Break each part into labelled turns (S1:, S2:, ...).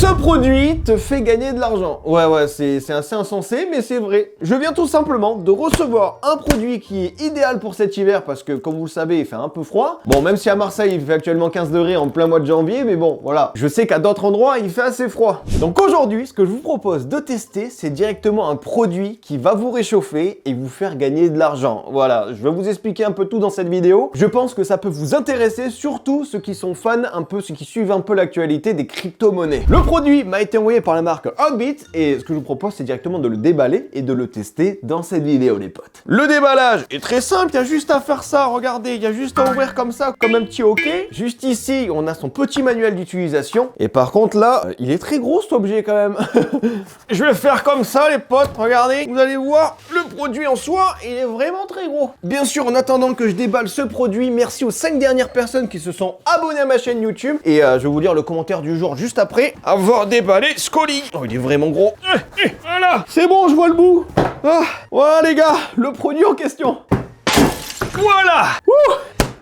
S1: Ce produit te fait gagner de l'argent. Ouais, c'est assez insensé, mais c'est vrai. Je viens tout simplement de recevoir un produit qui est idéal pour cet hiver parce que, comme vous le savez, il fait un peu froid. Bon, même si à Marseille, il fait actuellement 15 degrés en plein mois de janvier, mais bon, voilà. Je sais qu'à d'autres endroits, il fait assez froid. Donc aujourd'hui, ce que je vous propose de tester, c'est directement un produit qui va vous réchauffer et vous faire gagner de l'argent. Voilà, je vais vous expliquer un peu tout dans cette vidéo. Je pense que ça peut vous intéresser, surtout ceux qui sont fans un peu, ceux qui suivent un peu l'actualité des crypto-monnaies. Le produit m'a été envoyé par la marque Hogbit et ce que je vous propose, c'est directement de le déballer et de le tester dans cette vidéo, les potes. Le déballage est très simple, il y a juste à faire ça, regardez, il y a juste à ouvrir comme ça, comme un petit hockey. Juste ici, on a son petit manuel d'utilisation. Et par contre là, il est très gros cet objet quand même. Je vais le faire comme ça, les potes, regardez, vous allez voir, le produit en soi, il est vraiment très gros. Bien sûr, en attendant que je déballe ce produit, merci aux 5 dernières personnes qui se sont abonnées à ma chaîne YouTube. Et je vais vous lire le commentaire du jour juste après avoir déballé ce colis. Oh, il est vraiment gros. Voilà, c'est bon, je vois le bout. Ah, voilà les gars, le produit en question. Voilà.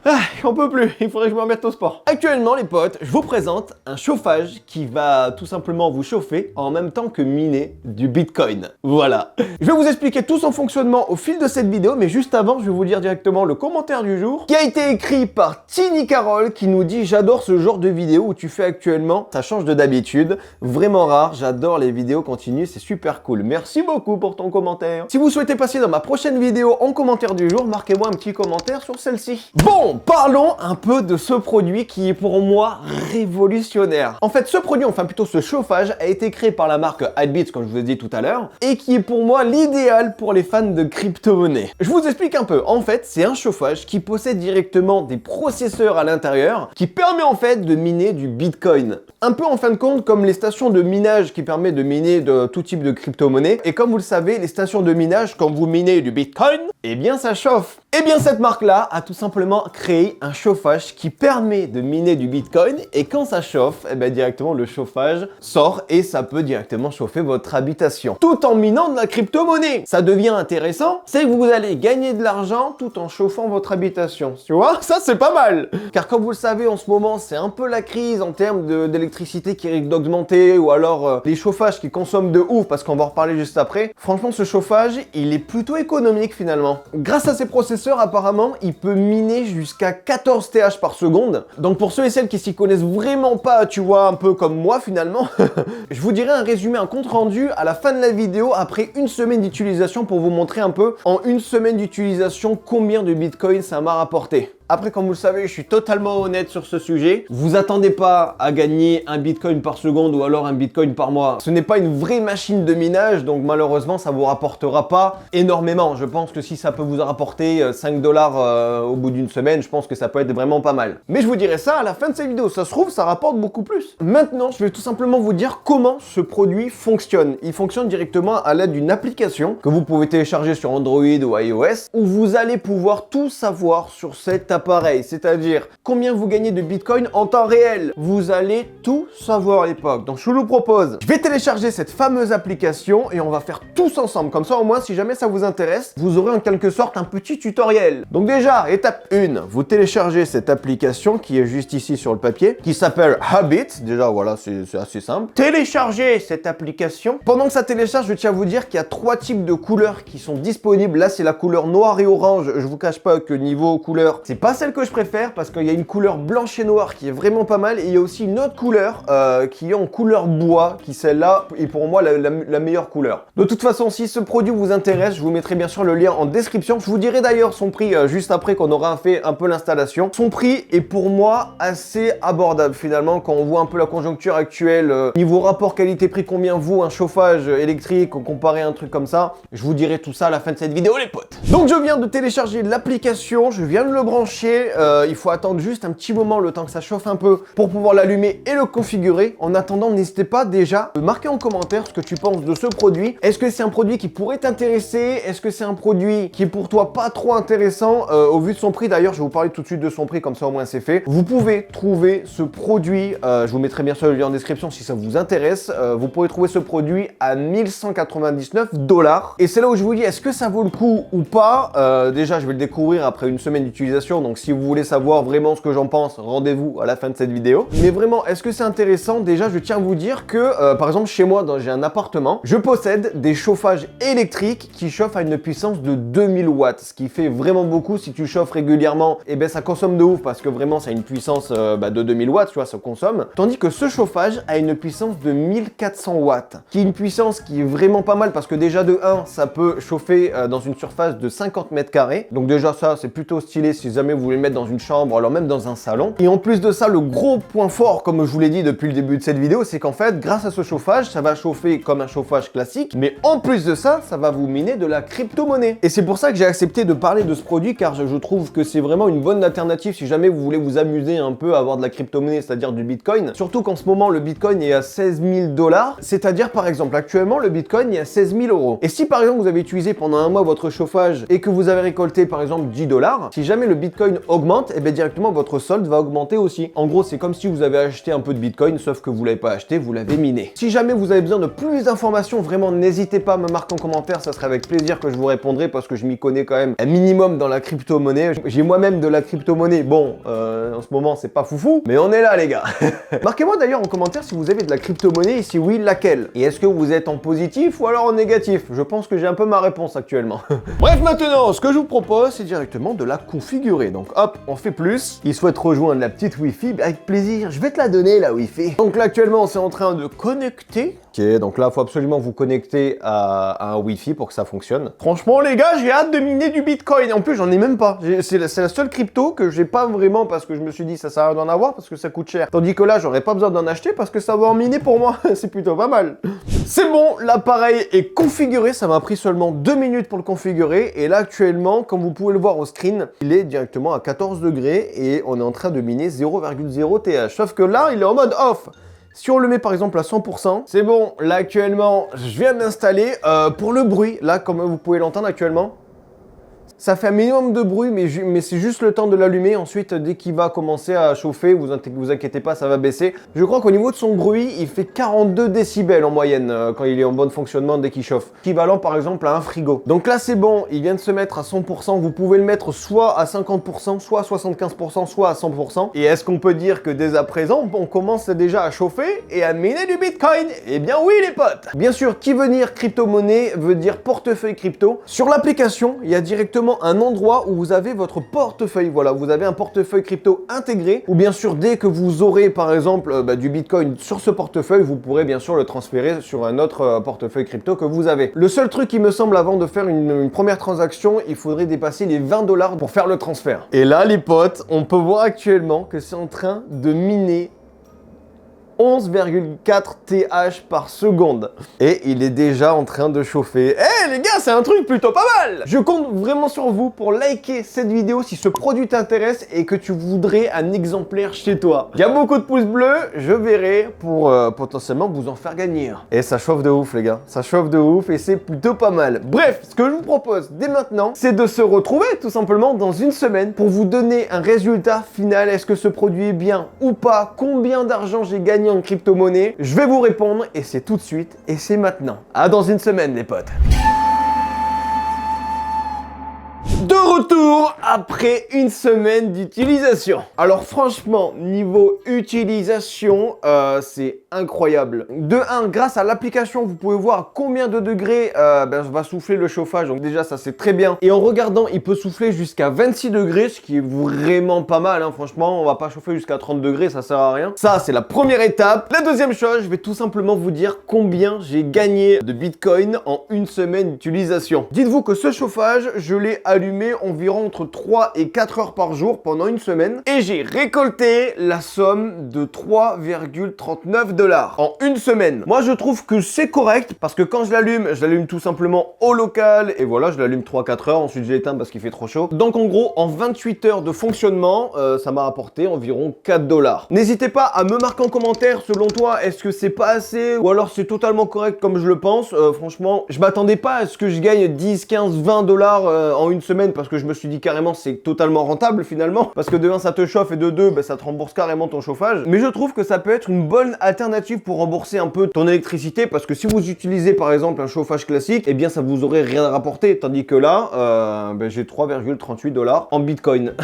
S1: Ah, j'en peux plus, il faudrait que je me remette au sport. Actuellement les potes, je vous présente un chauffage qui va tout simplement vous chauffer en même temps que miner du Bitcoin. Voilà. Je vais vous expliquer tout son fonctionnement au fil de cette vidéo, mais juste avant, je vais vous lire directement le commentaire du jour qui a été écrit par Tini Carole qui nous dit « J'adore ce genre de vidéo où tu fais actuellement, ça change de d'habitude, vraiment rare, j'adore les vidéos continues, c'est super cool. Merci beaucoup pour ton commentaire. Si vous souhaitez passer dans ma prochaine vidéo en commentaire du jour, marquez-moi un petit commentaire sur celle-ci. Bon, parlons un peu de ce produit qui est pour moi révolutionnaire. En fait, ce produit, enfin plutôt ce chauffage, a été créé par la marque Hogbit, comme je vous ai dit tout à l'heure, et qui est pour moi l'idéal pour les fans de crypto-monnaie. Je vous explique un peu. En fait, c'est un chauffage qui possède directement des processeurs à l'intérieur, qui permet en fait de miner du Bitcoin. Un peu en fin de compte comme les stations de minage qui permettent de miner de tout type de crypto-monnaie. Et comme vous le savez, les stations de minage, quand vous minez du Bitcoin, eh bien ça chauffe. Eh bien cette marque-là a tout simplement créé un chauffage qui permet de miner du Bitcoin et quand ça chauffe, eh bien directement le chauffage sort et ça peut directement chauffer votre habitation. Tout en minant de la crypto-monnaie. Ça devient intéressant, c'est que vous allez gagner de l'argent tout en chauffant votre habitation. Tu vois, ça c'est pas mal. Car comme vous le savez en ce moment, c'est un peu la crise en termes d'électricité qui risque d'augmenter ou alors les chauffages qui consomment de ouf parce qu'on va en reparler juste après. Franchement ce chauffage, il est plutôt économique finalement. Grâce à ses processeurs, apparemment, il peut miner jusqu'à 14 TH par seconde. Donc pour ceux et celles qui s'y connaissent vraiment pas, tu vois, un peu comme moi finalement, je vous dirai un résumé, un compte rendu à la fin de la vidéo après une semaine d'utilisation pour vous montrer un peu en une semaine d'utilisation combien de Bitcoin ça m'a rapporté. Après, comme vous le savez, je suis totalement honnête sur ce sujet. Vous attendez pas à gagner un Bitcoin par seconde ou alors un Bitcoin par mois. Ce n'est pas une vraie machine de minage, donc malheureusement, ça vous rapportera pas énormément. Je pense que si ça peut vous rapporter 5 $ au bout d'une semaine, je pense que ça peut être vraiment pas mal. Mais je vous dirai ça à la fin de cette vidéo. Ça se trouve, ça rapporte beaucoup plus. Maintenant, je vais tout simplement vous dire comment ce produit fonctionne. Il fonctionne directement à l'aide d'une application que vous pouvez télécharger sur Android ou iOS, où vous allez pouvoir tout savoir sur cette appareil, c'est-à-dire combien vous gagnez de Bitcoin en temps réel. Vous allez tout savoir à l'époque. Donc je vous propose, je vais télécharger cette fameuse application et on va faire tous ensemble. Comme ça au moins, si jamais ça vous intéresse, vous aurez en quelque sorte un petit tutoriel. Donc déjà, étape 1, vous téléchargez cette application qui est juste ici sur le papier, qui s'appelle Hogbit. Déjà voilà, c'est assez simple. Téléchargez cette application. Pendant que ça télécharge, je tiens à vous dire qu'il y a 3 types de couleurs qui sont disponibles. Là, c'est la couleur noire et orange. Je vous cache pas que niveau couleur, c'est pas celle que je préfère parce qu'il y a une couleur blanche et noire qui est vraiment pas mal et il y a aussi une autre couleur qui est en couleur bois qui celle-là est pour moi la meilleure couleur. De toute façon, si ce produit vous intéresse, je vous mettrai bien sûr le lien en description. Je vous dirai d'ailleurs son prix juste après qu'on aura fait un peu l'installation. Son prix est pour moi assez abordable finalement quand on voit un peu la conjoncture actuelle niveau rapport qualité-prix, combien vaut un chauffage électrique comparé à un truc comme ça. Je vous dirai tout ça à la fin de cette vidéo les potes. Donc je viens de télécharger l'application, je viens de le brancher. Il faut attendre juste un petit moment le temps que ça chauffe un peu pour pouvoir l'allumer et le configurer. En attendant, n'hésitez pas déjà à marquer en commentaire ce que tu penses de ce produit. Est-ce que c'est un produit qui pourrait t'intéresser? Est-ce que c'est un produit qui est pour toi pas trop intéressant au vu de son prix? D'ailleurs, je vais vous parler tout de suite de son prix, comme ça au moins c'est fait. Vous pouvez trouver ce produit, je vous mettrai bien sûr le lien en description si ça vous intéresse. Vous pourrez trouver ce produit à 1199 $. Et c'est là où je vous dis, est-ce que ça vaut le coup ou pas, déjà je vais le découvrir après une semaine d'utilisation, donc si vous voulez savoir vraiment ce que j'en pense, rendez-vous à la fin de cette vidéo. Mais vraiment, est-ce que c'est intéressant? Déjà, je tiens à vous dire que, par exemple, chez moi, j'ai un appartement, je possède des chauffages électriques qui chauffent à une puissance de 2000 watts, ce qui fait vraiment beaucoup. Si tu chauffes régulièrement, et ben ça consomme de ouf parce que vraiment, ça a une puissance de 2000 watts, tu vois, ça consomme. Tandis que ce chauffage a une puissance de 1400 watts, qui est une puissance qui est vraiment pas mal parce que déjà de 1, ça peut chauffer dans une surface de 50 mètres carrés. Donc déjà ça, c'est plutôt stylé si jamais vous voulez le mettre dans une chambre, alors même dans un salon. Et en plus de ça, le gros point fort, comme je vous l'ai dit depuis le début de cette vidéo, c'est qu'en fait, grâce à ce chauffage, ça va chauffer comme un chauffage classique, mais en plus de ça, ça va vous miner de la crypto-monnaie. Et c'est pour ça que j'ai accepté de parler de ce produit, car je trouve que c'est vraiment une bonne alternative si jamais vous voulez vous amuser un peu à avoir de la crypto-monnaie, c'est-à-dire du Bitcoin. Surtout qu'en ce moment, le Bitcoin est à 16 000 $, c'est-à-dire par exemple, actuellement, le Bitcoin est à 16 000 €. Et si par exemple, vous avez utilisé pendant un mois votre chauffage et que vous avez récolté par exemple 10 $, si jamais le Bitcoin augmente, et bien directement votre solde va augmenter aussi. En gros, c'est comme si vous avez acheté un peu de Bitcoin, sauf que vous l'avez pas acheté, vous l'avez miné. Si jamais vous avez besoin de plus d'informations, vraiment n'hésitez pas à me marquer en commentaire, ça serait avec plaisir que je vous répondrai parce que je m'y connais quand même un minimum dans la crypto-monnaie. J'ai moi-même de la crypto-monnaie, bon, en ce moment c'est pas foufou, mais on est là les gars. Marquez-moi d'ailleurs en commentaire si vous avez de la crypto-monnaie et si oui, laquelle. Et est-ce que vous êtes en positif ou alors en négatif? Je pense que j'ai un peu ma réponse actuellement. Bref, maintenant, ce que je vous propose, c'est directement de la configurer. Donc hop, on fait plus. Il souhaite rejoindre la petite Wi-Fi, avec plaisir, je vais te la donner la Wi-Fi. Donc là actuellement, c'est en train de connecter. Ok, donc là, il faut absolument vous connecter à un Wi-Fi pour que ça fonctionne. Franchement, les gars, j'ai hâte de miner du Bitcoin. En plus, j'en ai même pas. C'est la seule crypto que j'ai pas vraiment parce que je me suis dit ça sert à rien d'en avoir parce que ça coûte cher. Tandis que là, j'aurais pas besoin d'en acheter parce que ça va en miner pour moi. C'est plutôt pas mal. C'est bon, l'appareil est configuré. Ça m'a pris seulement 2 minutes pour le configurer. Et là, actuellement, comme vous pouvez le voir au screen, il est directement à 14 degrés et on est en train de miner 0,0 TH. Sauf que là, il est en mode off. Si on le met par exemple à 100%, c'est bon, là actuellement, je viens de l'installer. Pour le bruit, là comme vous pouvez l'entendre actuellement, ça fait un minimum de bruit, mais c'est juste le temps de l'allumer. Ensuite, dès qu'il va commencer à chauffer, vous inquiétez pas, ça va baisser. Je crois qu'au niveau de son bruit, il fait 42 décibels en moyenne quand il est en bon fonctionnement dès qu'il chauffe. Équivalent par exemple à un frigo. Donc là, c'est bon, il vient de se mettre à 100%. Vous pouvez le mettre soit à 50%, soit à 75%, soit à 100%. Et est-ce qu'on peut dire que dès à présent, on commence déjà à chauffer et à miner du Bitcoin? Eh bien oui les potes. Bien sûr, qui veut dire crypto-monnaie veut dire portefeuille crypto. Sur l'application, il y a directement un endroit où vous avez votre portefeuille. Voilà, vous avez un portefeuille crypto intégré, ou bien sûr dès que vous aurez par exemple du Bitcoin sur ce portefeuille, vous pourrez bien sûr le transférer sur un autre portefeuille crypto que vous avez. Le seul truc qui me semble, avant de faire une première transaction, il faudrait dépasser les 20 $ pour faire le transfert. Et là les potes, on peut voir actuellement que c'est en train de miner 11,4 TH par seconde. Et il est déjà en train de chauffer. Eh les gars, c'est un truc plutôt pas mal. Je compte vraiment sur vous pour liker cette vidéo si ce produit t'intéresse et que tu voudrais un exemplaire chez toi. Il y a beaucoup de pouces bleus, je verrai pour potentiellement vous en faire gagner. Et ça chauffe de ouf les gars, ça chauffe de ouf et c'est plutôt pas mal. Bref, ce que je vous propose dès maintenant, c'est de se retrouver tout simplement dans une semaine pour vous donner un résultat final. Est-ce que ce produit est bien ou pas? Combien d'argent j'ai gagné en crypto-monnaie? Je vais vous répondre et c'est tout de suite et c'est maintenant. À dans une semaine les potes. De retour après une semaine d'utilisation. Alors franchement, niveau utilisation, c'est incroyable. De 1, grâce à l'application, vous pouvez voir combien de degrés va souffler le chauffage. Donc déjà, ça c'est très bien. Et en regardant, il peut souffler jusqu'à 26 degrés, ce qui est vraiment pas mal. Hein. Franchement, on va pas chauffer jusqu'à 30 degrés, ça sert à rien. Ça, c'est la première étape. La deuxième chose, je vais tout simplement vous dire combien j'ai gagné de Bitcoin en une semaine d'utilisation. Dites-vous que ce chauffage, je l'ai allumé environ entre 3 et 4 heures par jour pendant une semaine et j'ai récolté la somme de 3,39 $ en une semaine. Moi je trouve que c'est correct parce que quand je l'allume tout simplement au local et voilà, je l'allume 3-4 heures, ensuite je l'éteins parce qu'il fait trop chaud. Donc en gros, en 28 heures de fonctionnement, ça m'a rapporté environ 4 $. N'hésitez pas à me marquer en commentaire, selon toi, est-ce que c'est pas assez ou alors c'est totalement correct comme je le pense. Franchement, je m'attendais pas à ce que je gagne 10, 15, 20 $ en une semaine semaine parce que je me suis dit carrément c'est totalement rentable finalement. Parce que de 1 ça te chauffe et de 2 bah, ça te rembourse carrément ton chauffage. Mais je trouve que ça peut être une bonne alternative pour rembourser un peu ton électricité. Parce que si vous utilisez par exemple un chauffage classique, eh bien ça vous aurait rien rapporté. Tandis que là, bah, j'ai 3,38 $ en bitcoin.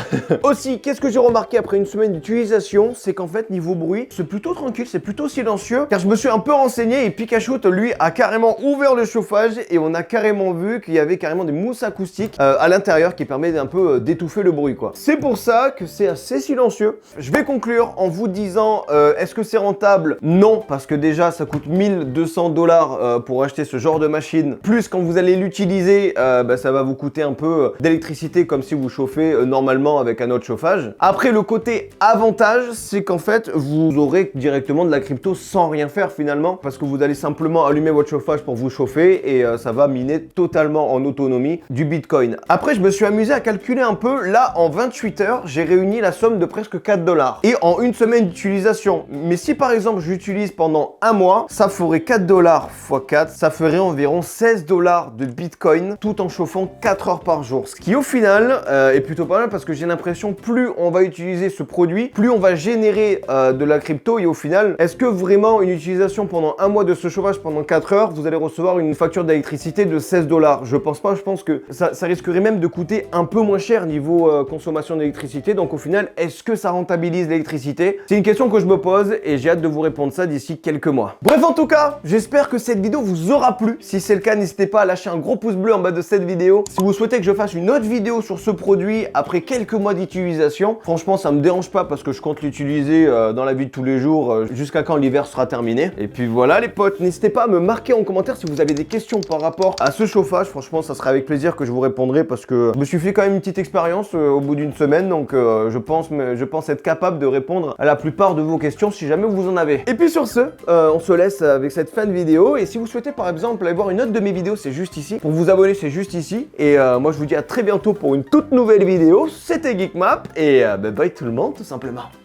S1: Aussi, qu'est-ce que j'ai remarqué après une semaine d'utilisation, c'est qu'en fait niveau bruit, c'est plutôt tranquille, c'est plutôt silencieux. Car je me suis un peu renseigné et Pikachu lui a carrément ouvert le chauffage et on a carrément vu qu'il y avait carrément des mousses acoustiques à l'intérieur qui permet d'un peu d'étouffer le bruit quoi. C'est pour ça que c'est assez silencieux. Je vais conclure en vous disant est-ce que c'est rentable? Non, parce que déjà ça coûte 1200 $ pour acheter ce genre de machine. Plus quand vous allez l'utiliser, bah, ça va vous coûter un peu d'électricité comme si vous chauffez normalement avec un autre chauffage. Après le côté avantage, c'est qu'en fait vous aurez directement de la crypto sans rien faire finalement parce que vous allez simplement allumer votre chauffage pour vous chauffer et ça va miner totalement en autonomie du bitcoin. Après je me suis amusé à calculer un peu, là en 28 heures j'ai réuni la somme de presque 4 $ et en une semaine d'utilisation. Mais si par exemple j'utilise pendant un mois, ça ferait 4 $ x 4, ça ferait environ 16 $ de bitcoin tout en chauffant 4 heures par jour. Ce qui au final est plutôt pas mal parce que j'ai l'impression plus on va utiliser ce produit, plus on va générer de la crypto et au final, est-ce que vraiment une utilisation pendant un mois de ce chauffage pendant 4 heures, vous allez recevoir une facture d'électricité de 16 $? Je pense pas, je pense que ça risquerait même de coûter un peu moins cher niveau consommation d'électricité. Donc au final, est-ce que ça rentabilise l'électricité? C'est une question que je me pose et j'ai hâte de vous répondre ça d'ici quelques mois. Bref, en tout cas, j'espère que cette vidéo vous aura plu. Si c'est le cas, n'hésitez pas à lâcher un gros pouce bleu en bas de cette vidéo. Si vous souhaitez que je fasse une autre vidéo sur ce produit après quelques mois d'utilisation, franchement, ça me dérange pas parce que je compte l'utiliser dans la vie de tous les jours jusqu'à quand l'hiver sera terminé. Et puis voilà les potes, n'hésitez pas à me marquer en commentaire si vous avez des questions par rapport à ce chauffage. Franchement, ça sera avec plaisir que je vous répondrai parce que je me suis fait quand même une petite expérience au bout d'une semaine. Donc je pense être capable de répondre à la plupart de vos questions si jamais vous en avez. Et puis sur ce, on se laisse avec cette fin de vidéo. Et si vous souhaitez par exemple aller voir une autre de mes vidéos, c'est juste ici. Pour vous abonner, c'est juste ici. Et moi je vous dis à très bientôt pour une toute nouvelle vidéo. C'était Geekmap et bye tout le monde tout simplement.